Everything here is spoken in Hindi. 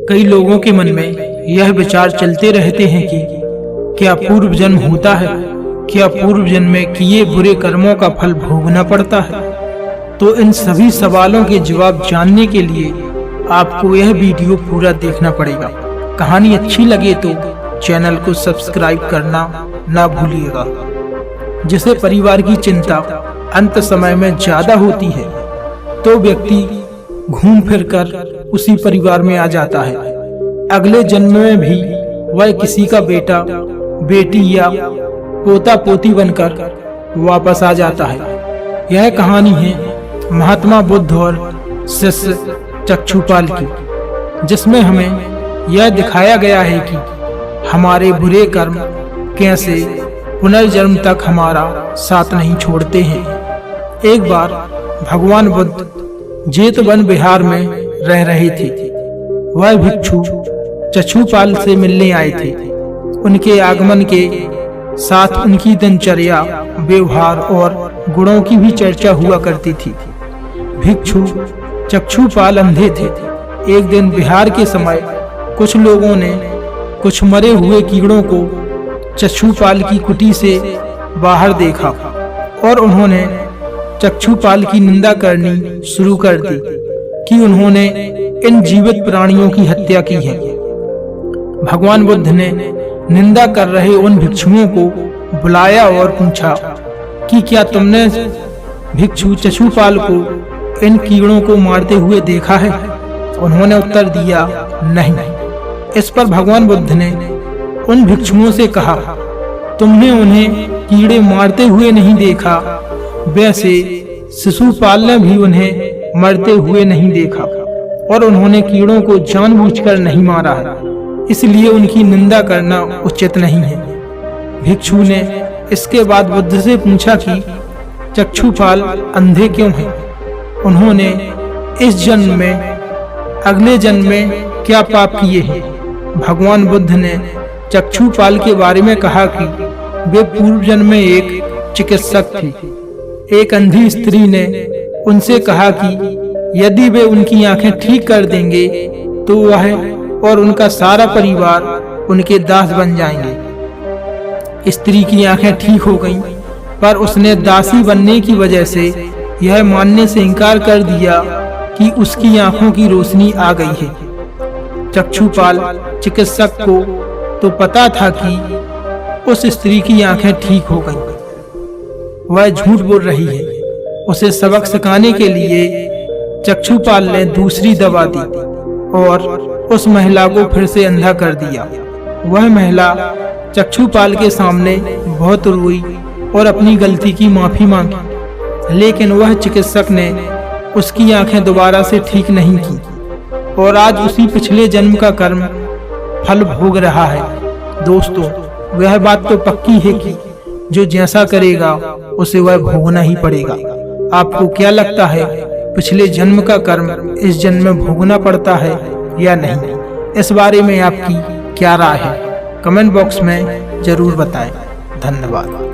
कई लोगों के मन में यह विचार चलते रहते हैं कि क्या पूर्व जन्म होता है, क्या पूर्व जन्म में किए बुरे कर्मों का फल भोगना पड़ता है। तो इन सभी सवालों के जवाब जानने के लिए आपको यह वीडियो पूरा देखना पड़ेगा। कहानी अच्छी लगे तो चैनल को सब्सक्राइब करना ना भूलिएगा। जिसे परिवार की चिंता अंत समय में ज्यादा होती है तो व्यक्ति घूम फिर कर उसी परिवार में आ जाता है। अगले जन्म में भी वह किसी का बेटा बेटी या पोता पोती बनकर वापस आ जाता है। यह कहानी है महात्मा बुद्ध और शिष्य चक्षुपाल की, जिसमें हमें यह दिखाया गया है कि हमारे बुरे कर्म कैसे पुनर्जन्म तक हमारा साथ नहीं छोड़ते हैं। एक बार भगवान बुद्ध जेतवन बिहार में रह रहे थे। वह भिक्षु चक्षुपाल से मिलने आए थे। उनके आगमन के साथ उनकी दिनचर्या, व्यवहार और गुणों की भी चर्चा हुआ करती थी। भिक्षु चक्षुपाल अंधे थे। एक दिन बिहार के समय कुछ लोगों ने कुछ मरे हुए कीड़ों को चक्षुपाल की कुटी से बाहर देखा और उन्होंने चक्षुपाल की निंदा करनी शुरू कर दी कि उन्होंने इन जीवित प्राणियों की हत्या की है। भगवान बुद्ध ने निंदा कर रहे उन भिक्षुओं को बुलाया और पूछा कि क्या तुमने भिक्षु चक्षुपाल को इन कीड़ों को मारते हुए देखा है? उन्होंने उत्तर दिया, नहीं। इस पर भगवान बुद्ध ने उन भिक्षुओं से कहा, तुमने उन्हें कीड़े मारते हुए नहीं देखा, वैसे शिशुपाल ने भी उन्हें मरते हुए नहीं देखा और उन्होंने कीड़ों को जानबूझकर नहीं मारा है, इसलिए उनकी निंदा करना उचित नहीं है। भिक्षु ने इसके बाद बुद्ध से पूछा कि चक्षुपाल अंधे क्यों हैं? उन्होंने इस जन्म में अगले जन्म में क्या पाप किए हैं? भगवान बुद्ध ने चक्षुपाल के बारे में कहा कि वे पूर्व जन्म में एक चिकित्सक थी। एक अंधी स्त्री ने उनसे कहा कि यदि वे उनकी आंखें ठीक कर देंगे तो वह और उनका सारा परिवार उनके दास बन जाएंगे। स्त्री की आंखें ठीक हो गईं, पर उसने दासी बनने की वजह से यह मानने से इनकार कर दिया कि उसकी आंखों की रोशनी आ गई है। चक्षुपाल चिकित्सक को तो पता था कि उस स्त्री की आंखें ठीक हो गईं। वह झूठ बोल रही है। उसे सबक सिखाने के लिए चक्षुपाल ने दूसरी दवा दी और उस महिला को फिर से अंधा कर दिया। वह महिला चक्षुपाल के सामने बहुत रोई और अपनी गलती की माफी मांगी, लेकिन वह चिकित्सक ने उसकी आंखें दोबारा से ठीक नहीं की और आज उसी पिछले जन्म का कर्म फल भोग रहा है। दोस्तों, वह बात तो पक्की है कि जो जैसा करेगा उसे वह भोगना ही पड़ेगा। आपको क्या लगता है, पिछले जन्म का कर्म इस जन्म में भोगना पड़ता है या नहीं? इस बारे में आपकी क्या राय है? कमेंट बॉक्स में जरूर बताएं। धन्यवाद।